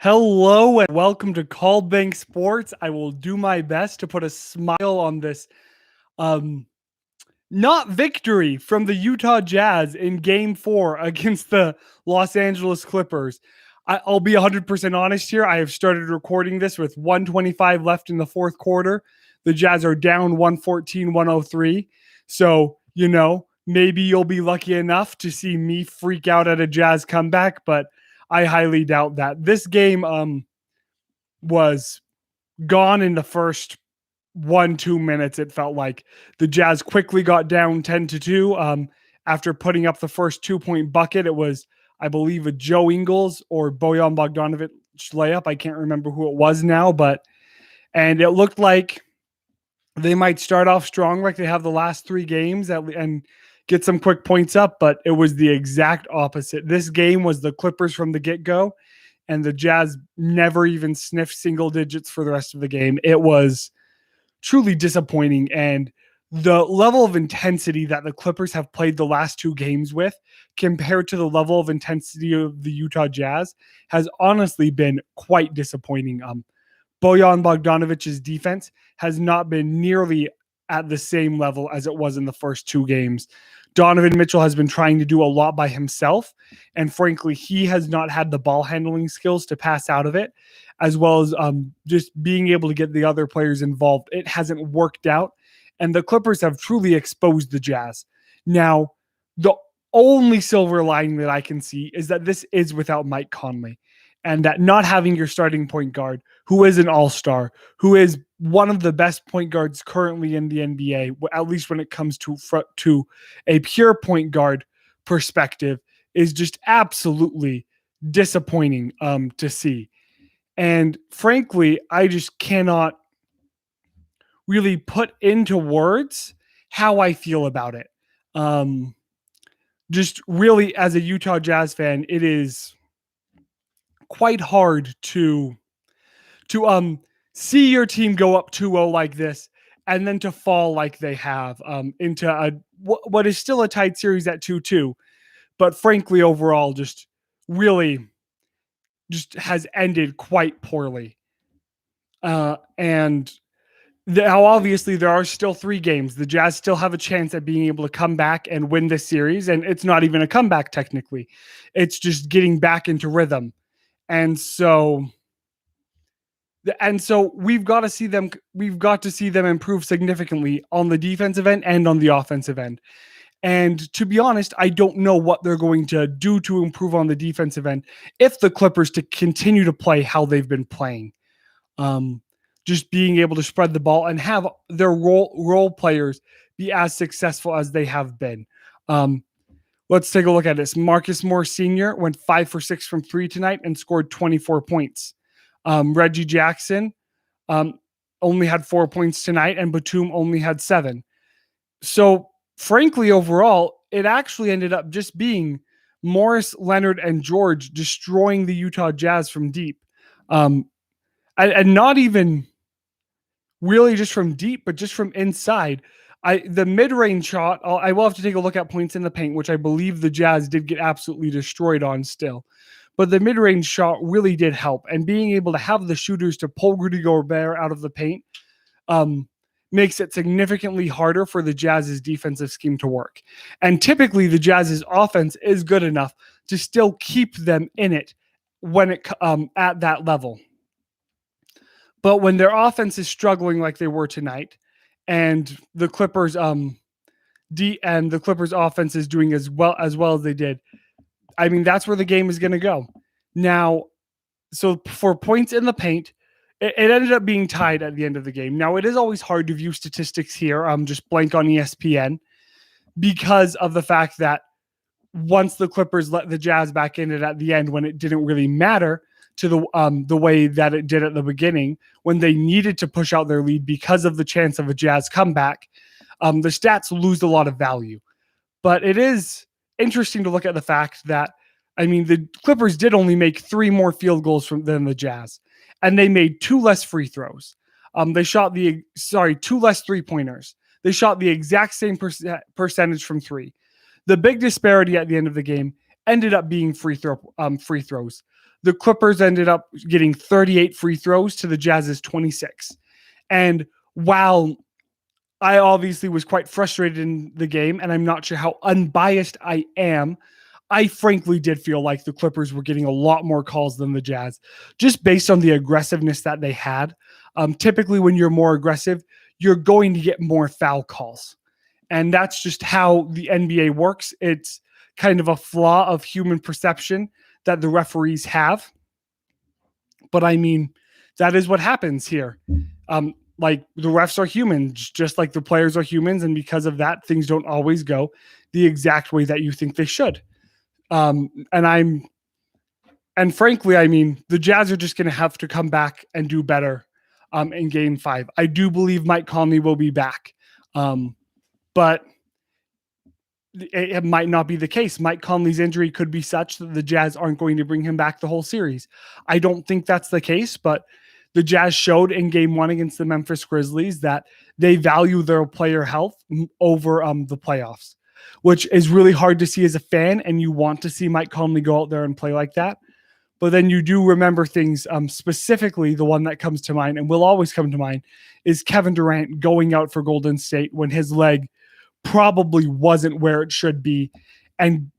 Hello and welcome to Call Bank Sports. I will do my best to put a smile on this um not victory from the Utah Jazz in game 4 against the Los Angeles Clippers. I'll be 100% honest here. I have started recording this with 125 left in the fourth quarter. The Jazz are down 114-103. So, maybe you'll be lucky enough to see me freak out at a Jazz comeback, but I highly doubt that. This game was gone in the first 1-2 minutes. It felt like the Jazz quickly got down 10-2 after putting up the first 2-point bucket. It was, I believe, a Joe Ingles or Bojan Bogdanovic layup. I can't remember who it was now, and it looked like they might start off strong like they have the last 3 games and get some quick points up, but it was the exact opposite. This game was the Clippers from the get-go, and the Jazz never even sniffed single digits for the rest of the game. It was truly disappointing, and the level of intensity that the Clippers have played the last 2 games with compared to the level of intensity of the Utah Jazz has honestly been quite disappointing. Bojan Bogdanovic's defense has not been nearly at the same level as it was in the first 2 games. Donovan Mitchell has been trying to do a lot by himself, and frankly, he has not had the ball handling skills to pass out of it, as well as just being able to get the other players involved. It hasn't worked out, and the Clippers have truly exposed the Jazz. Now, the only silver lining that I can see is that this is without Mike Conley, and that not having your starting point guard, who is an all-star, who is one of the best point guards currently in the NBA, at least when it comes to a pure point guard perspective, is just absolutely disappointing to see. And frankly, I just cannot really put into words how I feel about it. Just really, as a Utah Jazz fan, it is quite hard to see your team go up 2-0 like this and then to fall like they have into what is still a tight series at 2-2, but frankly overall just really just has ended quite poorly. And now obviously there are still 3 games. The Jazz still have a chance at being able to come back and win this series, and it's not even a comeback technically. It's just getting back into rhythm. And so we've got to see them improve significantly on the defensive end and on the offensive end. And to be honest, I don't know what they're going to do to improve on the defensive end if the Clippers to continue to play how they've been playing. Just being able to spread the ball and have their role players be as successful as they have been. Let's take a look at this. Marcus Morris Sr. went 5 for 6 from 3 tonight and scored 24 points. Reggie Jackson only had 4 points tonight, and Batum only had 7. So, frankly, overall, it actually ended up just being Morris, Leonard, and George destroying the Utah Jazz from deep. And not even really just from deep, but just from inside. The mid-range shot, I will have to take a look at points in the paint, which I believe the Jazz did get absolutely destroyed on still. But the mid-range shot really did help. And being able to have the shooters to pull Rudy Gobert out of the paint makes it significantly harder for the Jazz's defensive scheme to work. And typically the Jazz's offense is good enough to still keep them in it when it at that level. But when their offense is struggling like they were tonight, and the Clippers the Clippers offense is doing as well as they did, I mean, that's where the game is going to go. Now, so for points in the paint, it ended up being tied at the end of the game. Now, it is always hard to view statistics here. Just blank on ESPN because of the fact that once the Clippers let the Jazz back in it at the end when it didn't really matter to the way that it did at the beginning, when they needed to push out their lead because of the chance of a Jazz comeback, the stats lose a lot of value. But it is interesting to look at the fact that, I mean, the Clippers did only make 3 more field goals than the Jazz, and they made 2 less free throws. They shot 2 less 3-pointers. They shot the exact same percentage from 3. The big disparity at the end of the game ended up being free throws. the Clippers ended up getting 38 free throws to the Jazz's 26. And while I obviously was quite frustrated in the game, and I'm not sure how unbiased I am, I frankly did feel like the Clippers were getting a lot more calls than the Jazz, just based on the aggressiveness that they had. Typically, when you're more aggressive, you're going to get more foul calls. And that's just how the NBA works. It's kind of a flaw of human perception that the referees have. But I mean, that is what happens here. Like the refs are humans, just like the players are humans. And because of that, things don't always go the exact way that you think they should. And frankly, I mean, the Jazz are just going to have to come back and do better in game 5. I do believe Mike Conley will be back. But it might not be the case. Mike Conley's injury could be such that the Jazz aren't going to bring him back the whole series. I don't think that's the case, but the Jazz showed in game 1 against the Memphis Grizzlies that they value their player health over the playoffs, which is really hard to see as a fan, and you want to see Mike Conley go out there and play like that. But then you do remember things, specifically the one that comes to mind and will always come to mind is Kevin Durant going out for Golden State when his leg probably wasn't where it should be, and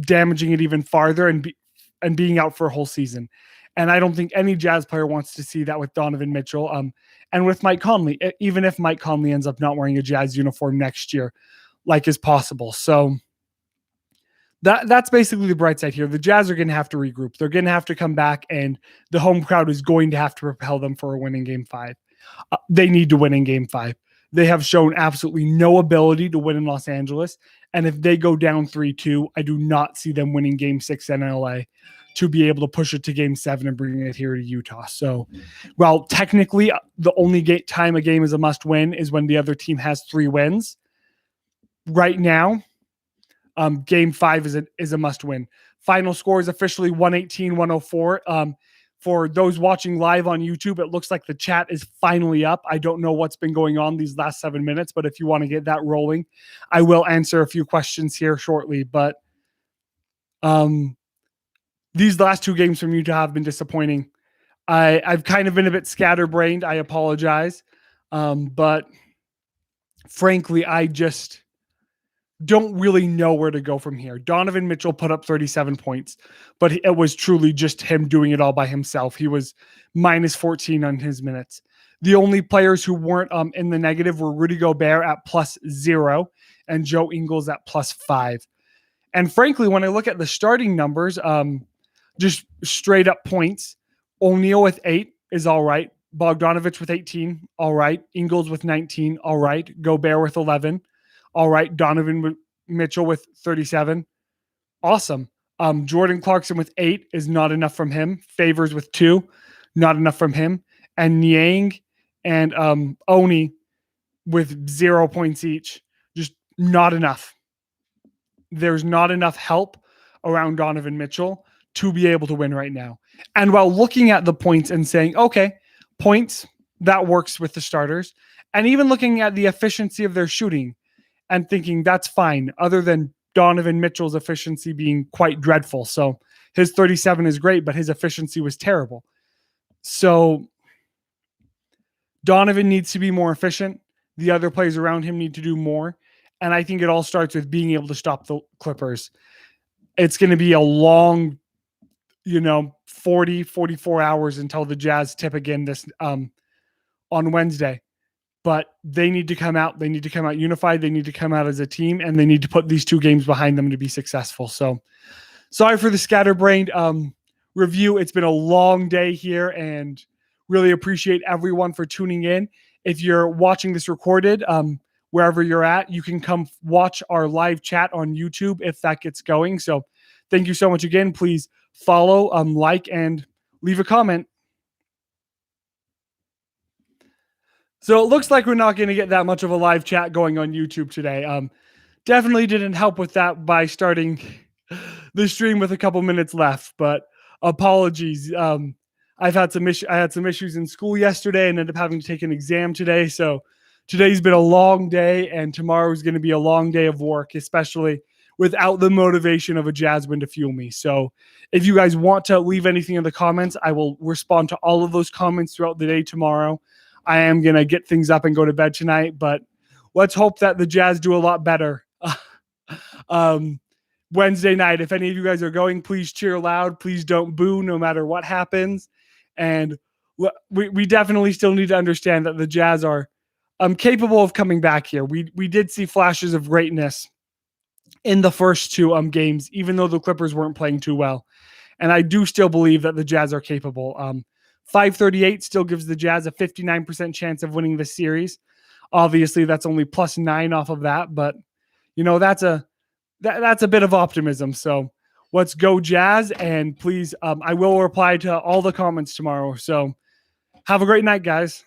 damaging it even farther and being out for a whole season. And I don't think any Jazz player wants to see that with Donovan Mitchell. And with Mike Conley, even if Mike Conley ends up not wearing a Jazz uniform next year, like is possible. So that's basically the bright side here. The Jazz are going to have to regroup. They're going to have to come back, and the home crowd is going to have to propel them for a win in game 5. They need to win in game 5. They have shown absolutely no ability to win in Los Angeles. And if they go down 3-2, I do not see them winning game 6 in LA to be able to push it to game 7 and bring it here to Utah. So, well, technically, the only time a game is a must win is when the other team has 3 wins. Right now, game 5 is a must win. Final score is officially 118-104. For those watching live on YouTube, it looks like the chat is finally up. I don't know what's been going on these last 7 minutes, but if you want to get that rolling, I will answer a few questions here shortly. But these last 2 games from Utah have been disappointing. I've kind of been a bit scatterbrained. I apologize. But frankly, I just don't really know where to go from here. Donovan Mitchell put up 37 points, but it was truly just him doing it all by himself. He was minus 14 on his minutes. The only players who weren't in the negative were Rudy Gobert at +0 and Joe Ingles at +5. And frankly, when I look at the starting numbers, just straight up points, O'Neal with 8 is all right. Bogdanovich with 18, all right. Ingles with 19, all right. Gobert with 11. All right, Donovan Mitchell with 37. Awesome. Jordan Clarkson with 8 is not enough from him. Favors with 2, not enough from him. And Niang and Oni with 0 points each. Just not enough. There's not enough help around Donovan Mitchell to be able to win right now. And while looking at the points and saying, okay, points, that works with the starters. And even looking at the efficiency of their shooting, and thinking that's fine, other than Donovan Mitchell's efficiency being quite dreadful. So his 37 is great, but his efficiency was terrible. So Donovan needs to be more efficient. The other players around him need to do more. And I think it all starts with being able to stop the Clippers. It's going to be a long, 40, 44 hours until the Jazz tip again this on Wednesday. But they need to come out. They need to come out unified. They need to come out as a team, and they need to put these 2 games behind them to be successful. So sorry for the scatterbrained review. It's been a long day here, and really appreciate everyone for tuning in. If you're watching this recorded, wherever you're at, you can come watch our live chat on YouTube if that gets going. So thank you so much again. Please follow, like, and leave a comment. So it looks like we're not going to get that much of a live chat going on YouTube today. Definitely didn't help with that by starting the stream with a couple minutes left, but apologies. I had some issues in school yesterday and ended up having to take an exam today. So today's been a long day, and tomorrow is going to be a long day of work, especially without the motivation of a Jazz win to fuel me. So if you guys want to leave anything in the comments, I will respond to all of those comments throughout the day tomorrow. I am going to get things up and go to bed tonight, but let's hope that the Jazz do a lot better. Wednesday night, if any of you guys are going, please cheer loud. Please don't boo no matter what happens. And we definitely still need to understand that the Jazz are capable of coming back here. We did see flashes of greatness in the first two games, even though the Clippers weren't playing too well. And I do still believe that the Jazz are capable. 538 still gives the Jazz a 59% chance of winning this series. Obviously, that's only +9 off of that, but that's a bit of optimism. So let's go Jazz, and please, I will reply to all the comments tomorrow. So have a great night, guys.